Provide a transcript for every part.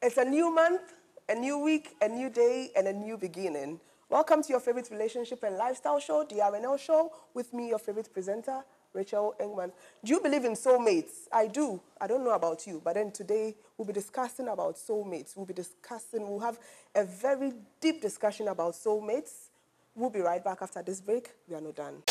It's a new month, a new week, a new day, and a new beginning. Welcome to your favorite relationship and lifestyle show, the R&L Show, with me, your favorite presenter, Rachel Engmann. Do you believe in soulmates? I do. I don't know about you, but then today we'll be discussing about soulmates. We'll have a very deep discussion about soulmates. We'll be right back after this break. We are not done.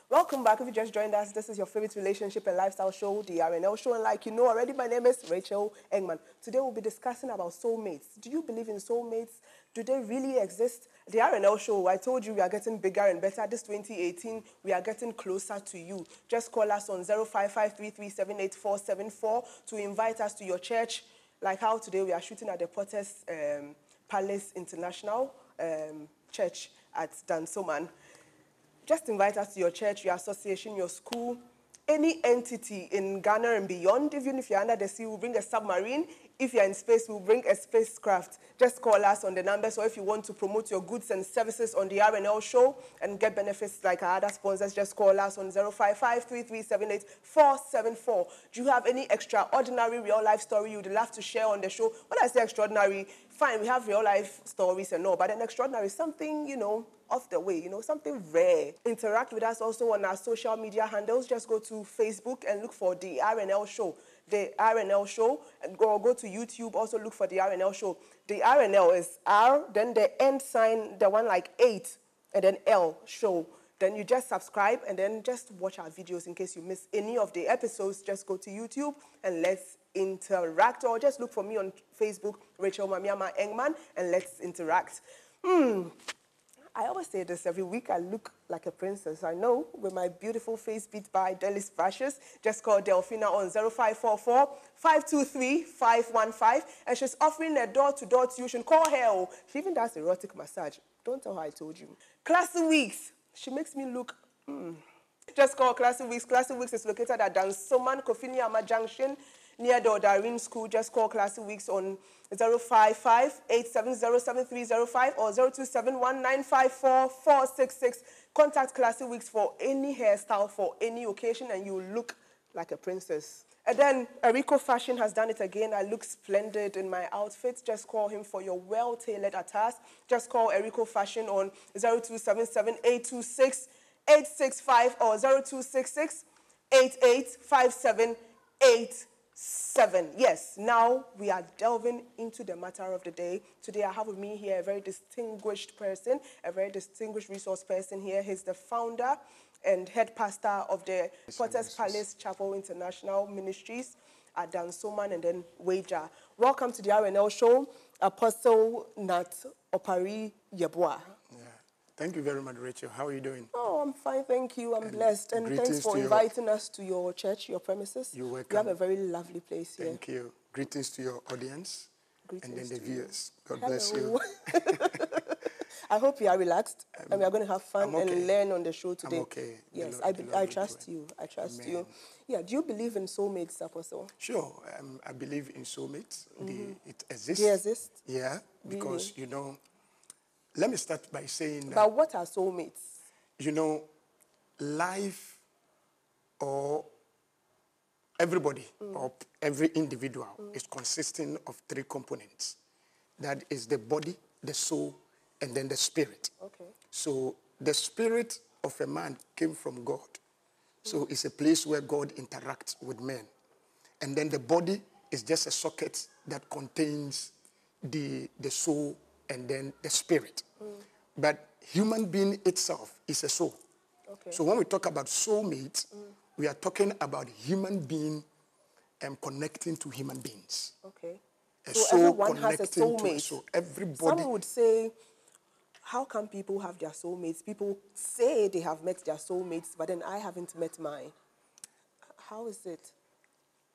Welcome back. If you just joined us, this is your favorite relationship and lifestyle show, the R&L Show. And like you know already, my name is Rachel Engmann. Today we'll be discussing about soulmates. Do you believe in soulmates? Do they really exist? The R&L Show, I told you we are getting bigger and better. This 2018, we are getting closer to you. Just call us on 055-337-8474 to invite us to your church. Like how today we are shooting at the Potter's Palace International Church at Dansoman. Just invite us to your church, your association, your school, any entity in Ghana and beyond. Even if you're under the sea, we'll bring a submarine. If you're in space, we'll bring a spacecraft. Just call us on the numbers, or if you want to promote your goods and services on the R&L Show and get benefits like our other sponsors, just call us on 055-337-8474. Do you have any extraordinary real-life story you'd love to share on the show? When I say extraordinary, fine, we have real-life stories and all, but an extraordinary, something, off the way, something rare. Interact with us also on our social media handles. Just go to Facebook and look for the R&L Show. The R&L Show, and go to YouTube, also look for the R&L Show. The R&L is R, then the end sign, the one like 8, and then L, show. Then you just subscribe and then just watch our videos in case you miss any of the episodes. Just go to YouTube and let's interact, or just look for me on Facebook, Rachel Engmann, and let's interact. I always say this every week. I look like a princess. I know, with my beautiful face beat by Delis Brushes. Just call Delphina on 0544-523-515. And she's offering a door-to-door tuition. Call her. She even does erotic massage. Don't tell her I told you. Classy Weeks. She makes me look... Just call Classy Weeks. Classy Weeks is located at Dansoman, Kofinyama Junction, near the Odarin School. Just call Classy Weeks on 055-870-7305 or 027-1954-466. Contact Classy Weeks for any hairstyle, for any occasion, and you look like a princess. And then Erico Fashion has done it again. I look splendid in my outfit. Just call him for your well-tailored attire. Just call Erico Fashion on 0277-826-865 or 0266-885787. Yes, now we are delving into the matter of the day. Today I have with me here a very distinguished person, a very distinguished resource person here. He's the founder and head pastor of the Potter's Palace Chapel International Ministries at Dansoman and then Wager. Welcome to the R&L Show, Apostle Nat Opari Yeboah. Thank you very much, Rachel. How are you doing? Oh, I'm fine, thank you. I'm blessed. And thanks for inviting us to your church, your premises. You're welcome. You have a very lovely place here. Thank you. Greetings to your audience. Greetings and then the viewers. God Hello. bless you. I hope you are relaxed and we are going to have fun and learn on the show today. I'm okay. Yes, I trust you. I trust you. Yeah, do you believe in soulmates, Apostle? Sure. I believe in soulmates. It exists. They exist? Yeah, because, let me start by saying that... But what are soulmates? Life or everybody or every individual is consisting of 3 components. That is the body, the soul, and then the spirit. Okay. So the spirit of a man came from God. So it's a place where God interacts with men. And then the body is just a socket that contains the soul and then the spirit. But human being itself is a soul. Okay. So when we talk about soulmate, we are talking about human being connecting to human beings. Okay. So everyone has a soulmate. So everybody. Some would say, how come people have their soulmates? People say they have met their soulmates, but then I haven't met mine. How is it?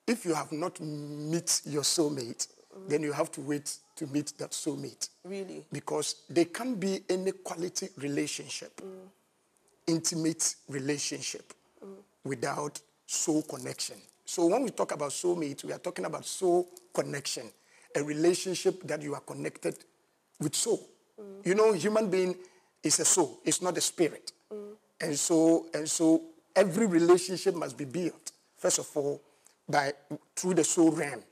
If you have not met your soulmate, then you have to wait to meet that soulmate. Really? Because there can't be any quality relationship, intimate relationship, without soul connection. So when we talk about soulmate, we are talking about soul connection, a relationship that you are connected with soul. Human being is a soul, it's not a spirit. And so every relationship must be built, first of all, through the soul realm.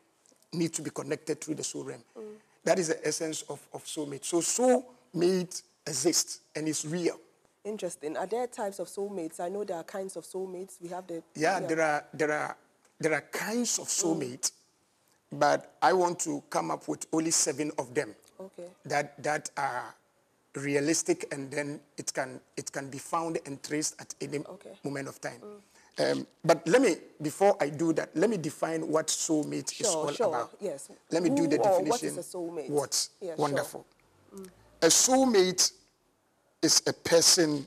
Need to be connected through the soul realm. That is the essence of soulmate. So soulmate exists and it's real. Interesting. Are there types of soulmates? I know there are kinds of soulmates. We have the... Yeah. There are kinds of soulmates, but I want to come up with only 7 of them. Okay. That are realistic, and then it can be found and traced at any moment of time. But before I do that, let me define what soulmate is all about. Yes. Let me do the definition. What is a soulmate? What? Yeah, wonderful. Sure. A soulmate is a person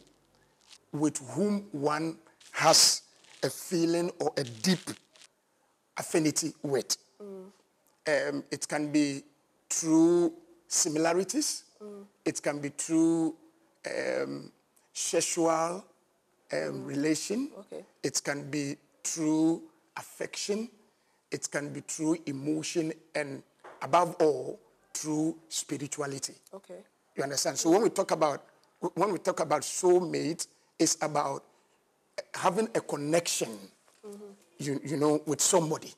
with whom one has a feeling or a deep affinity with. It can be through similarities. It can be through sexual relation. Okay. It can be through affection. It can be through emotion, and above all, through spirituality. Okay. You understand? So when we talk about soulmate, it's about having a connection, with somebody,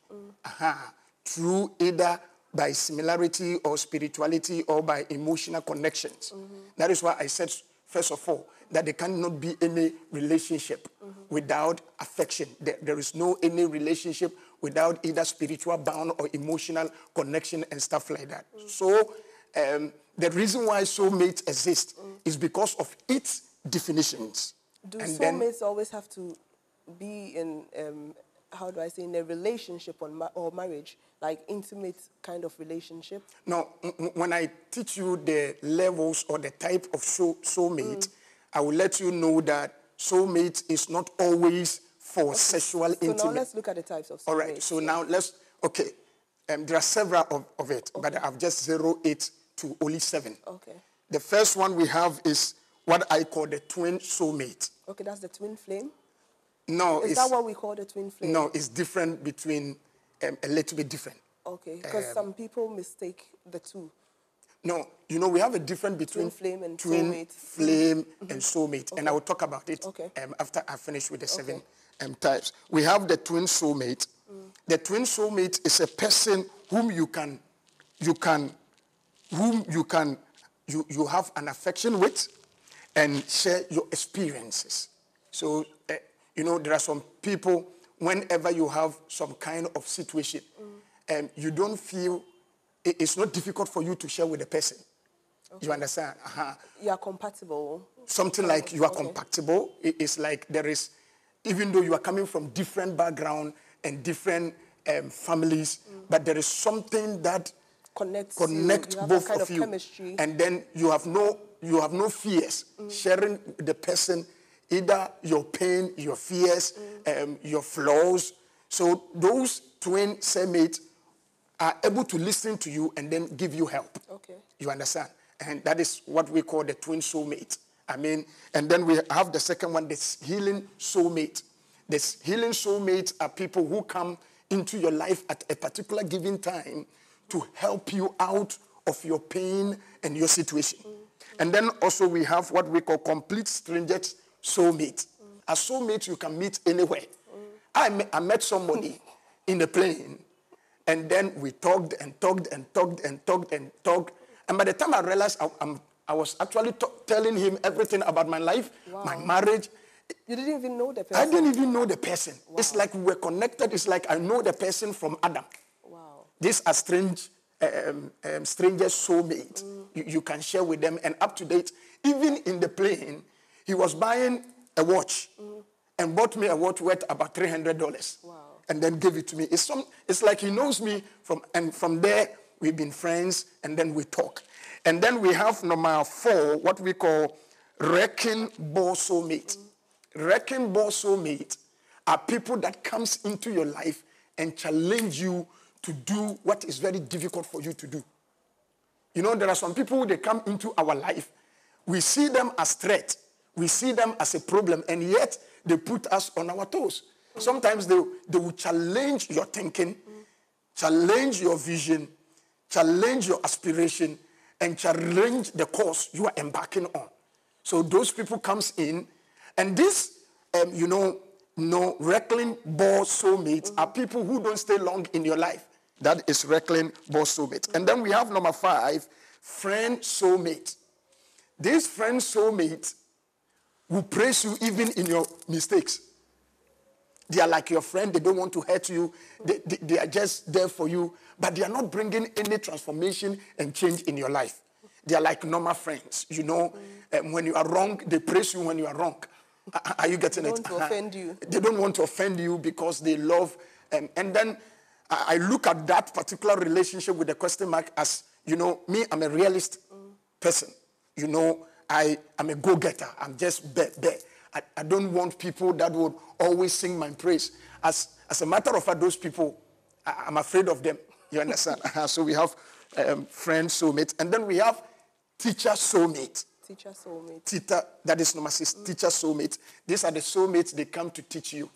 through either by similarity or spirituality or by emotional connections. That is why I said, first of all, that there cannot be any relationship without affection. There is no any relationship without either spiritual bound or emotional connection and stuff like that. So the reason why soulmates exist is because of its definitions. Do soulmates always have to be in, in a relationship or marriage, like intimate kind of relationship? No, when I teach you the levels or the type of soulmate, I will let you know that soulmate is not always for sexual intimacy. So now let's look at the types of soulmates. All right, so now there are several of it, but I've just zeroed it to only 7. Okay. The first one we have is what I call the twin soulmate. Okay, that's the twin flame? No. Is that what we call the twin flame? No, it's different between, a little bit different. Okay, because some people mistake the two. No, we have a difference between twin flame and soulmate, and I will talk about it after I finish with the 7 types. We have the twin soulmate. The twin soulmate is a person whom you have an affection with and share your experiences. So, there are some people, whenever you have some kind of situation, you don't feel, it's not difficult for you to share with the person. Okay. You understand? You are compatible. Something like you are compatible. It's like there is, even though you are coming from different background and different families, but there is something that connects both of you. Chemistry. And then you have no fears sharing with the person, either your pain, your fears, your flaws. So those twin soulmates are able to listen to you and then give you help. Okay. You understand? And that is what we call the twin soulmate. And then we have the second one, the healing soulmate. The healing soulmates are people who come into your life at a particular given time to help you out of your pain and your situation. And then also we have what we call complete strangers soulmate. A soulmate you can meet anywhere. I met somebody in the plane, and then we talked and talked and talked and talked and talked. And by the time I realized I was actually telling him everything about my life, my marriage. You didn't even know the person? I didn't even know the person. Wow. It's like we were connected. It's like I know the person from Adam. Wow. These are strangers soulmate. You can share with them and up to date. Even in the plane, he was buying a watch and bought me a watch worth about $300. Wow. And then gave it to me. It's like he knows me from there we've been friends and then we talk. And then we have number 4, what we call wrecking ball soulmate. Wrecking ball soulmate are people that comes into your life and challenge you to do what is very difficult for you to do. There are some people, they come into our life. We see them as threat. We see them as a problem, and yet they put us on our toes. Sometimes they will challenge your thinking, challenge your vision, challenge your aspiration, and challenge the course you are embarking on. So those people comes in, and this, No, wrestling ball soulmates are people who don't stay long in your life. That is wrestling ball soulmate. And then we have number 5, friend soulmate. This friend soulmate will praise you even in your mistakes. They are like your friend. They don't want to hurt you. They are just there for you. But they are not bringing any transformation and change in your life. They are like normal friends. You know, when you are wrong, they praise you when you are wrong. Are you getting it? They don't want to offend you. They don't want to offend you because they love. And then I look at that particular relationship with the question mark as, you know, me, I'm a realist person. You know, I am a go-getter. I'm just there. I don't want people that would always sing my praise. As a matter of fact, those people, I'm afraid of them. You understand? So we have friend soulmate. And then we have teacher soulmate. Teacher soulmate. Teacher, that is number 6. Teacher soulmate. These are the soulmates they come to teach you.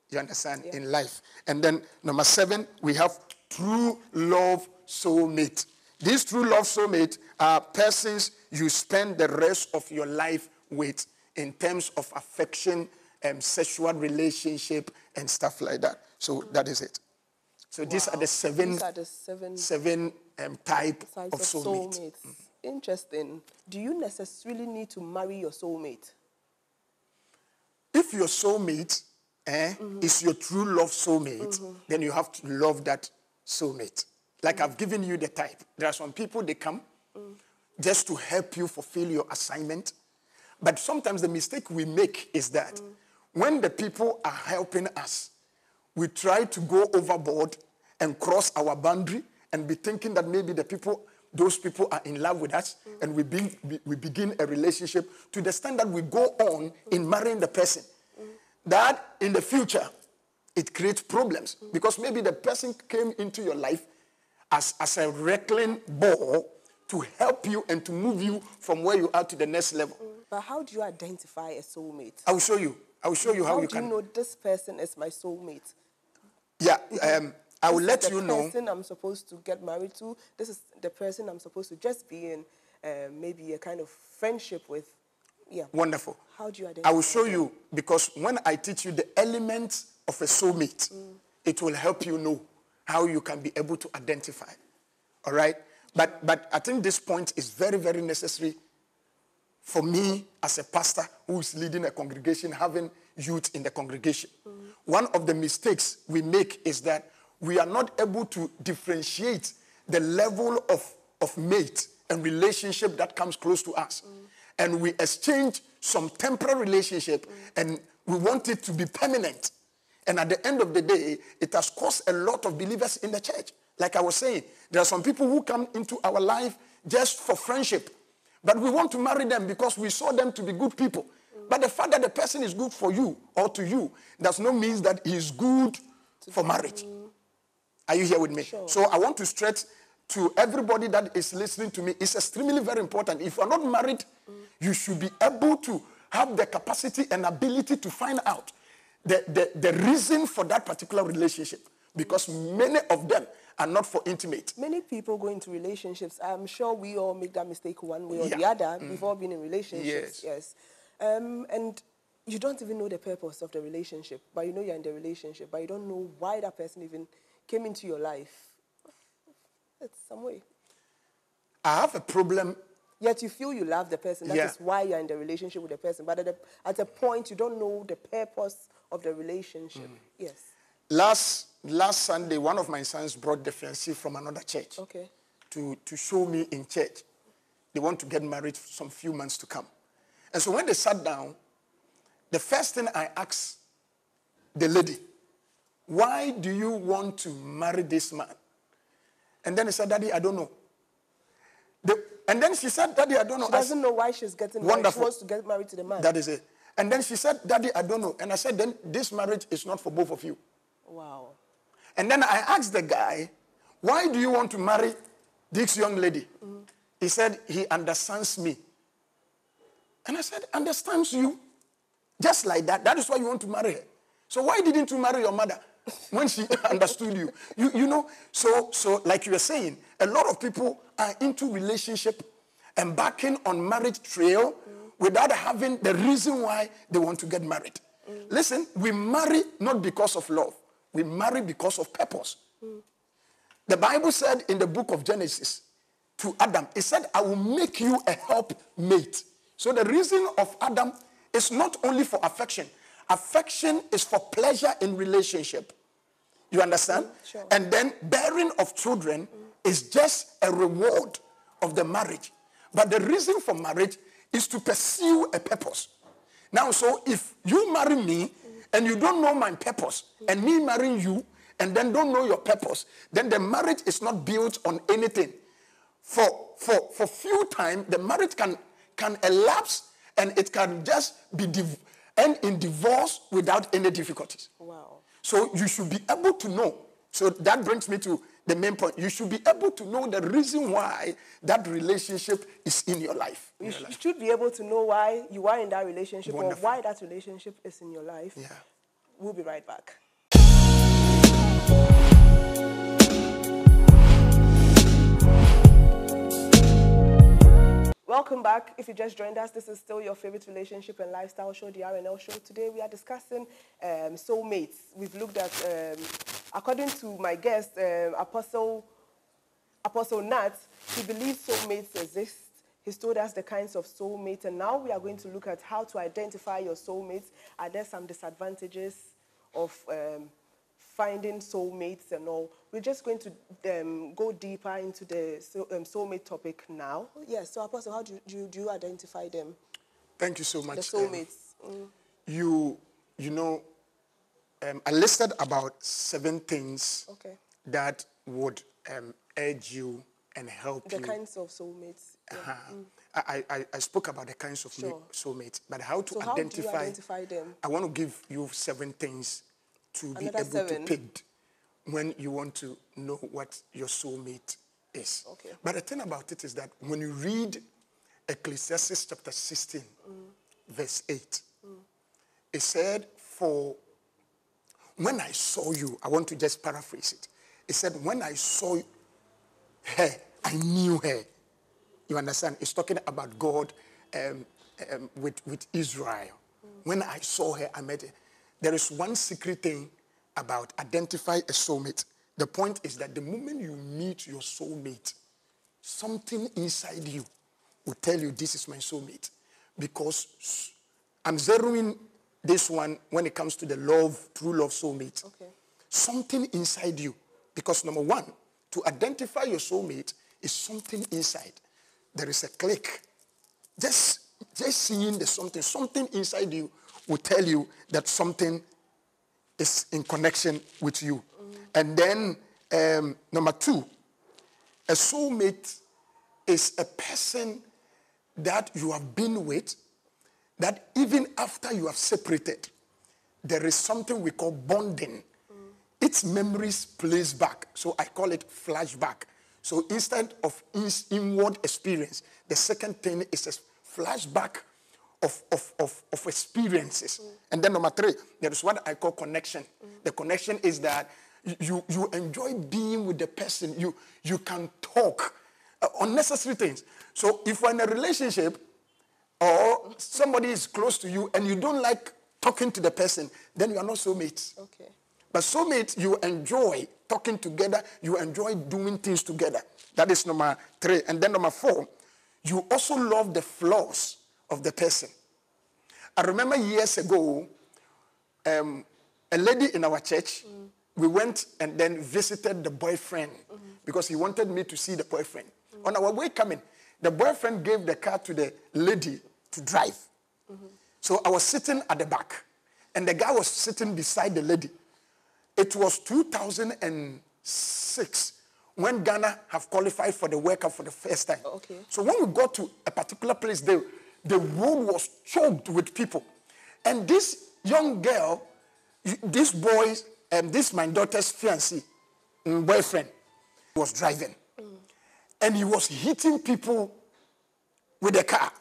You understand? Yeah. In life. And then number 7, we have true love soulmate. These true love soulmate are persons you spend the rest of your life with in terms of affection and sexual relationship and stuff like that. So that is it. So these are the 7 types of soulmates. Interesting. Do you necessarily need to marry your soulmate? If your soulmate is your true love soulmate, then you have to love that soulmate. Like I've given you the type. There are some people, they come just to help you fulfill your assignment. But sometimes the mistake we make is that when the people are helping us, we try to go overboard and cross our boundary and be thinking that maybe those people are in love with us, and we begin a relationship to the extent that we go on in marrying the person. That in the future, it creates problems because maybe the person came into your life as a wrestling ball to help you and to move you from where you are to the next level. But how do you identify a soulmate? I will show you. I will show you how you can. How do you know this person is my soulmate? Yeah, I will let you know. This is the person I'm supposed to get married to. This is the person I'm supposed to just be in maybe a kind of friendship with. Yeah. Wonderful. How do you identify? I will show you, because when I teach you the elements of a soulmate, it will help you know how you can be able to identify. All right? But I think this point is very, very necessary for me as a pastor who is leading a congregation, having youth in the congregation. One of the mistakes we make is that we are not able to differentiate the level of mate and relationship that comes close to us. And we exchange some temporary relationship and we want it to be permanent. And at the end of the day, it has caused a lot of believers in the church. Like I was saying, there are some people who come into our life just for friendship. But we want to marry them because we saw them to be good people. But the fact that the person is good for you or to you does not mean that he is good for marriage. Are you here with me? Sure. So I want to stress to everybody that is listening to me, it's extremely very important. If you are not married, you should be able to have the capacity and ability to find out the reason for that particular relationship. Because many of them are not for intimate. Many people go into relationships. I'm sure we all make that mistake one way or the other before being in relationships. Yes. And you don't even know the purpose of the relationship, but you know you're in the relationship, but you don't know why that person even came into your life. It's some way. I have a problem. Yet you feel you love the person. That is why you're in the relationship with the person. But at a point, you don't know the purpose of the relationship. Yes. Last Sunday, one of my sons brought the fiancé from another church to show me in church. They want to get married some few months to come. And so when they sat down, the first thing I asked the lady, why do you want to marry this man? And then he said, Daddy, I don't know. And then she said, Daddy, I don't know. She doesn't know why she's getting married. She wants to get married to the man. That is it. And then she said, Daddy, I don't know. And I said, then this marriage is not for both of you. Wow. And then I asked the guy, why do you want to marry this young lady? He said, he understands me. And I said, understands you? Just like that. That is why you want to marry her. So why didn't you marry your mother when she understood you? You know, so like you were saying, a lot of people are into relationship, embarking on marriage trail without having the reason why they want to get married. Listen, we marry not because of love. We marry because of purpose. The Bible said in the book of Genesis to Adam, it said, I will make you a helpmate. So the reason of Adam is not only for affection. Affection is for pleasure in relationship. You understand? Sure. And then bearing of children is just a reward of the marriage. But the reason for marriage is to pursue a purpose. Now, so if you marry me and you don't know my purpose, and me marrying you and then don't know your purpose, then the marriage is not built on anything. For few time, the marriage can elapse and it can just be end in divorce without any difficulties. Wow. So you should be able to know. So that brings me to the main point. You should be able to know the reason why that relationship is in your life. You should be able to know why you are in that relationship. Wonderful. Or why that relationship is in your life. Yeah. We'll be right back. Welcome back. If you just joined us, this is still your favorite relationship and lifestyle show, the R&L Show. Today we are discussing soulmates. We've looked at, according to my guest, Apostle Nat, he believes soulmates exist. He's told us the kinds of soulmates, and now we are going to look at how to identify your soulmates. Are there some disadvantages of finding soulmates and all? We're just going to go deeper into the soulmate topic now. Yes, so Apostle, how do you identify them? Thank you so much. The soulmates. You know, I listed about 7 things that would urge you and help you. The kinds of soulmates. Yeah. I spoke about the kinds of soulmates, but how to how do you identify them? I want to give you 7 things to be able to pick when you want to know what your soulmate is. Okay. But the thing about it is that when you read Ecclesiastes chapter 16, verse 8, it said, for when I saw you, I want to just paraphrase it. It said, when I saw her, I knew her. You understand? It's talking about God with Israel. When I saw her, I met her. There is one secret thing about identify a soulmate. The point is that the moment you meet your soulmate, something inside you will tell you this is my soulmate. Because I'm zeroing this one when it comes to the true love soulmate. Okay. Something inside you. Because number one, to identify your soulmate is something inside. There is a click. Just seeing the something inside you will tell you that something is in connection with you. And then number 2, a soulmate is a person that you have been with, that even after you have separated, there is something we call bonding. Its memories plays back. So I call it flashback. So instead of inward experience, the second thing is a flashback of experiences. And then number 3, there is what I call connection. The connection is that you enjoy being with the person. You can talk unnecessary things. So if you're in a relationship or somebody is close to you and you don't like talking to the person, then you are not soulmates. Okay. But soulmates, you enjoy talking together. You enjoy doing things together. That is number 3. And then number 4, you also love the flaws of the person. I remember years ago, a lady in our church, we went and then visited the boyfriend because he wanted me to see the boyfriend. On our way coming, the boyfriend gave the car to the lady to drive. So I was sitting at the back, and the guy was sitting beside the lady. It was 2006 when Ghana have qualified for the World Cup for the first time. Okay. So when we got to a particular place, the road was choked with people. And this young girl, this boy, this my daughter's fiancé, boyfriend, was driving. And he was hitting people with the car.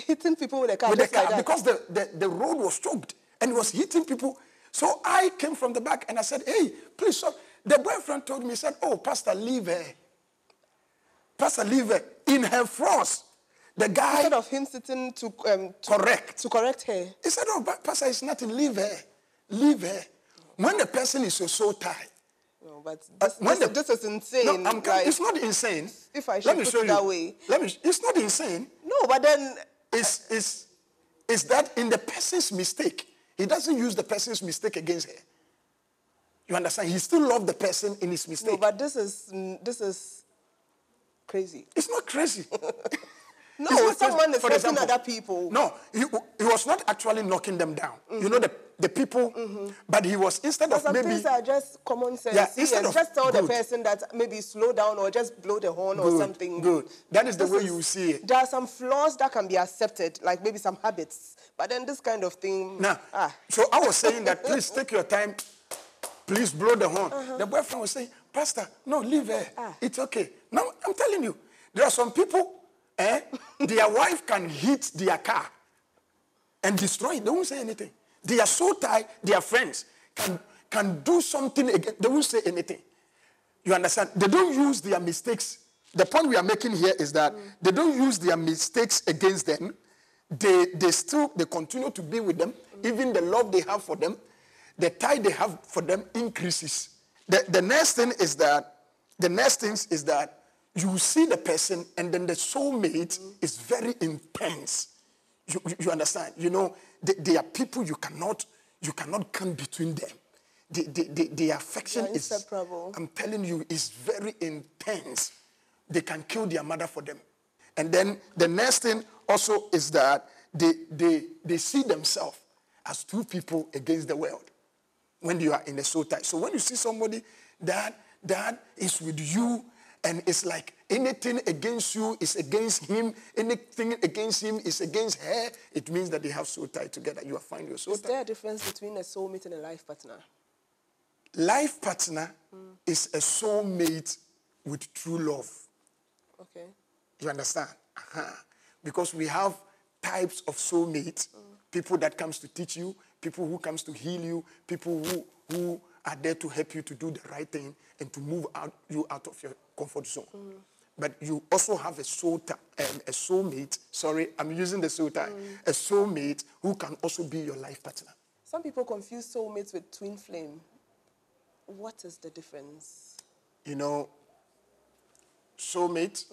Hitting people with a car? With the car, like because the road was choked. And he was hitting people. So I came from the back and I said, hey, please stop. The boyfriend told me, he said, oh, Pastor, leave her. Pastor, leave her. In her frost, The guy... Instead of him sitting to correct her. He said, oh, Pastor, it's nothing. Leave her. Leave her. When the person is so tired. No, but this is insane. No, it's not insane. If I should put it that way. It's not insane. No, but then... It's that in the person's mistake, he doesn't use the person's mistake against her. You understand? He still loves the person in his mistake. No, but this is crazy. It's not crazy. No, someone is hurting other people. No, he was not actually knocking them down. You know, the people, but he was, instead of maybe... Some things are just common sense. Yeah, just tell the person that maybe slow down or just blow the horn or something. Good. That is the way you see it. There are some flaws that can be accepted, like maybe some habits. But then this kind of thing... Now, so I was saying that please take your time, please blow the horn. The boyfriend was saying, Pastor, no, leave her. It's okay. Now, I'm telling you, there are some people, their wife can hit their car and destroy it. They won't say anything. They are so tired, their friends can do something again. They won't say anything. You understand? They don't use their mistakes. The point we are making here is that they don't use their mistakes against them. They continue to be with them. Even the love they have for them, the tie they have for them increases. The next thing is that you see the person and then the soulmate is very intense. You understand? You know, they are people you cannot come between them. The affection is inseparable. I'm telling you, is very intense. They can kill their mother for them. And then the next thing also is that they see themselves as two people against the world when you are in a soul tie. So when you see somebody that is with you and it's like anything against you is against him, anything against him is against her, it means that they have soul tie together. You will find your soul tie. Is there a difference between a soulmate and a life partner? Life partner is a soulmate with true love. Okay. You understand? Because we have types of soulmates, people that comes to teach you, people who comes to heal you, people who are there to help you to do the right thing and to move you out of your comfort zone. But you also have a soulmate, sorry, I'm using the soul tie, a soulmate who can also be your life partner. Some people confuse soulmates with twin flame. What is the difference? You know, soulmate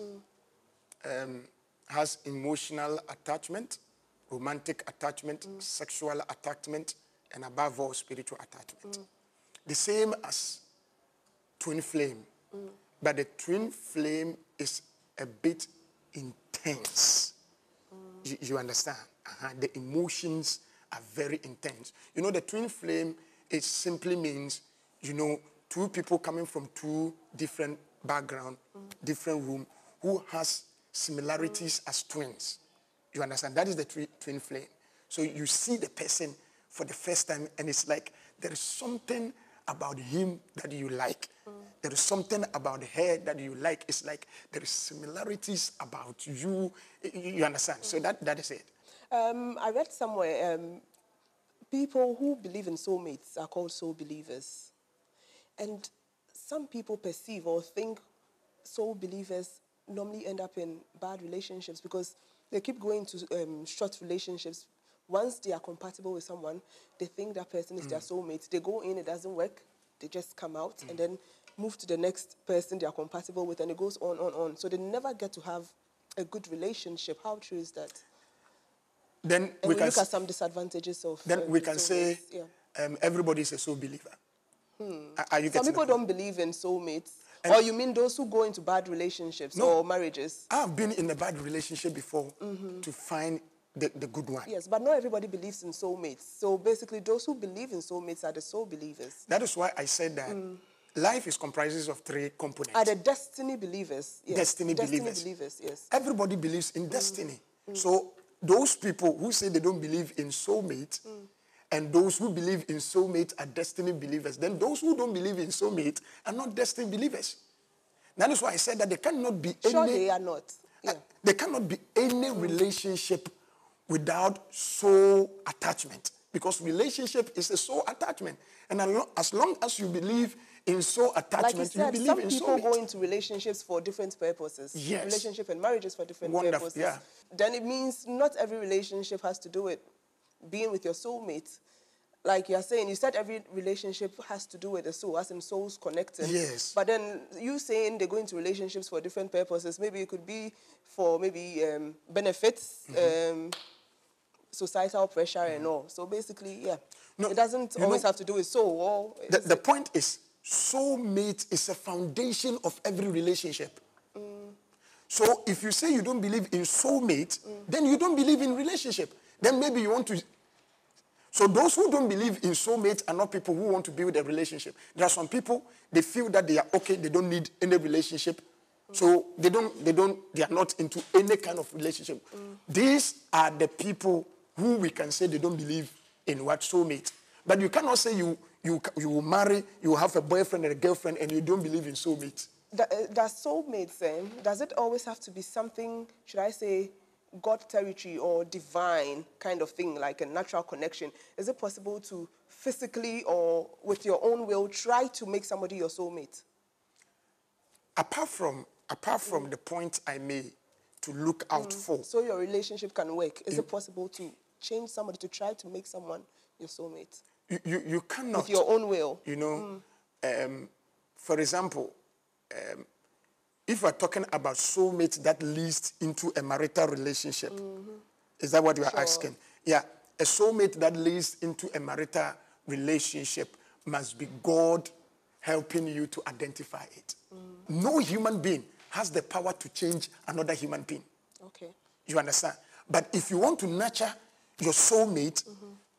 has emotional attachment, romantic attachment, sexual attachment, and above all, spiritual attachment. The same as twin flame. But the twin flame is a bit intense. You understand? The emotions are very intense. You know, the twin flame, it simply means, you know, two people coming from two different backgrounds, different room, who has similarities as twins. You understand? That is the twin flame. So you see the person for the first time, and it's like there is something about him that you like. There is something about her that you like. It's like there is similarities about you. You understand? So that is it. I read somewhere, people who believe in soulmates are called soul believers. And some people perceive or think soul believers normally end up in bad relationships because they keep going to short relationships. Once they are compatible with someone, they think that person is their soulmate. They go in, it doesn't work. They just come out and then move to the next person they are compatible with, and it goes on. So they never get to have a good relationship. How true is that? Then we look at some disadvantages of. Then we can say everybody is a soul believer. Some people don't believe in soulmates. Or you mean those who go into bad relationships or marriages? I've been in a bad relationship before to find the good one. Yes, but not everybody believes in soulmates. So basically, those who believe in soulmates are the soul believers. That is why I said that life is comprises of three components. Are the destiny believers? Yes. Destiny believers, yes. Everybody believes in destiny. So those people who say they don't believe in soulmate, and those who believe in soulmate are destiny believers, then those who don't believe in soulmate are not destiny believers. That is why I said that there cannot be Sure, they are not. Yeah. There cannot be any relationship without soul attachment, because relationship is a soul attachment. And as long as you believe in soul attachment, like you said, believe some in people soulmate. go into relationships for different purposes. Yes. Relationship and marriages for different Wonderful, purposes. yeah. Then it means not every relationship has to do with being with your soulmate. Like you're saying, you said every relationship has to do with the soul, as in souls connecting. Yes. But then you saying they go into relationships for different purposes. Maybe it could be for benefits, societal pressure and all. So basically, yeah. No, it doesn't always have to do with soul. Or the point is, soulmate is a foundation of every relationship. So if you say you don't believe in soulmate, then you don't believe in relationship. Then maybe you want to... So those who don't believe in soulmate are not people who want to build a relationship. There are some people, they feel that they are okay, they don't need any relationship. So they are not into any kind of relationship. These are the people who we can say they don't believe in what soulmate. But you cannot say you will marry, you will have a boyfriend and a girlfriend, and you don't believe in soulmate. Does soulmates, does it always have to be something, should I say, God territory or divine kind of thing, like a natural connection? Is it possible to physically or with your own will try to make somebody your soulmate? Apart from the point I made to look out for. So your relationship can work. Is it possible to change somebody, to try to make someone your soulmate? You cannot. With your own will. You know, for example, if we're talking about soulmate that leads into a marital relationship, is that what you are asking? Yeah, a soulmate that leads into a marital relationship must be God helping you to identify it. No human being has the power to change another human being. Okay. You understand? But if you want to nurture your soulmate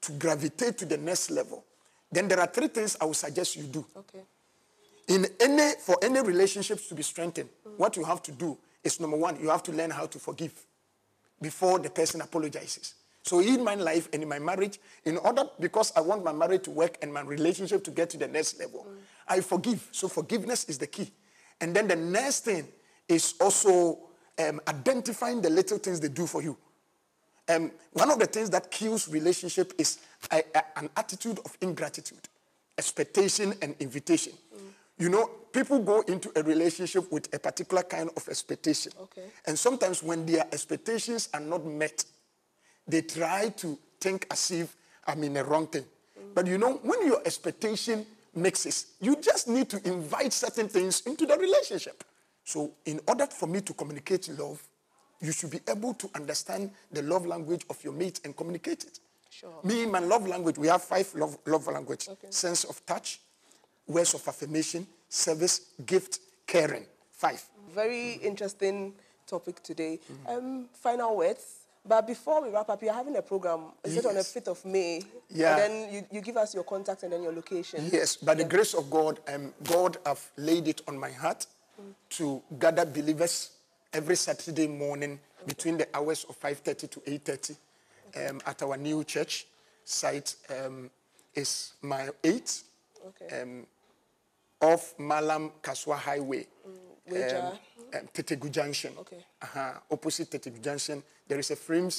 to gravitate to the next level, then there are 3 things I would suggest you do. Okay. For any relationships to be strengthened, what you have to do is, number 1, you have to learn how to forgive before the person apologizes. So in my life and in my marriage, because I want my marriage to work and my relationship to get to the next level, I forgive. So forgiveness is the key. And then the next thing is also identifying the little things they do for you. One of the things that kills relationship is an attitude of ingratitude, expectation and invitation. You know, people go into a relationship with a particular kind of expectation. Okay. And sometimes when their expectations are not met, they try to think as if I'm in a wrong thing. But you know, when your expectation mixes, you just need to invite certain things into the relationship. So in order for me to communicate love, you should be able to understand the love language of your mate and communicate it. Sure. Me, my love language, we have 5 love language. Okay. Sense of touch, words of affirmation, service, gift, caring. 5. Very interesting topic today. Final words. But before we wrap up, you're having a program. Is it on the 5th of May? Yeah. And then you give us your contact and then your location. Yes, by the grace of God, God have laid it on my heart to gather believers every Saturday morning between the hours of 5:30 to 8:30 at our new church site. Is my 8 off Malam Kaswa Highway, Tetegu Junction. Okay. Opposite Tetegu Junction, there is a filling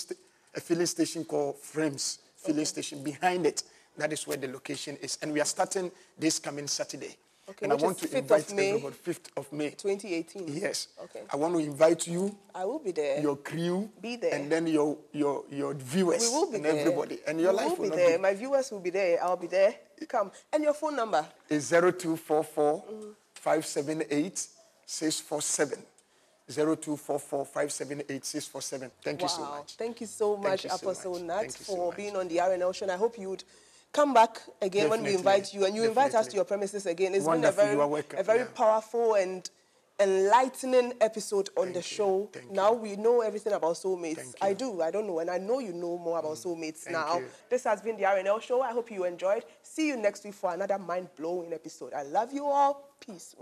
station called Frames filling station. Behind it, that is where the location is. And we are starting this coming Saturday. Okay, and I want to invite everybody, 5th of May. 2018. Yes. Okay. I want to invite you. I will be there. Your crew. Be there. And then your viewers. We will be and there. Everybody. And your life will be not there. be. My viewers will be there. I'll be there. Come. And your phone number? Is 0244 578 647. 0244 578 647. Thank you so much. Thank you so much, Apostle Nat, for much. being on the R&L Show. And I hope you would come back again when we invite you, and you invite us to your premises again. It's Wonderful. been a very powerful and enlightening episode on the show. Now we know everything about soulmates. I don't know, and I know you know more about soulmates now. This has been the R&L Show. I hope you enjoyed. See you next week for another mind-blowing episode. I love you all. Peace.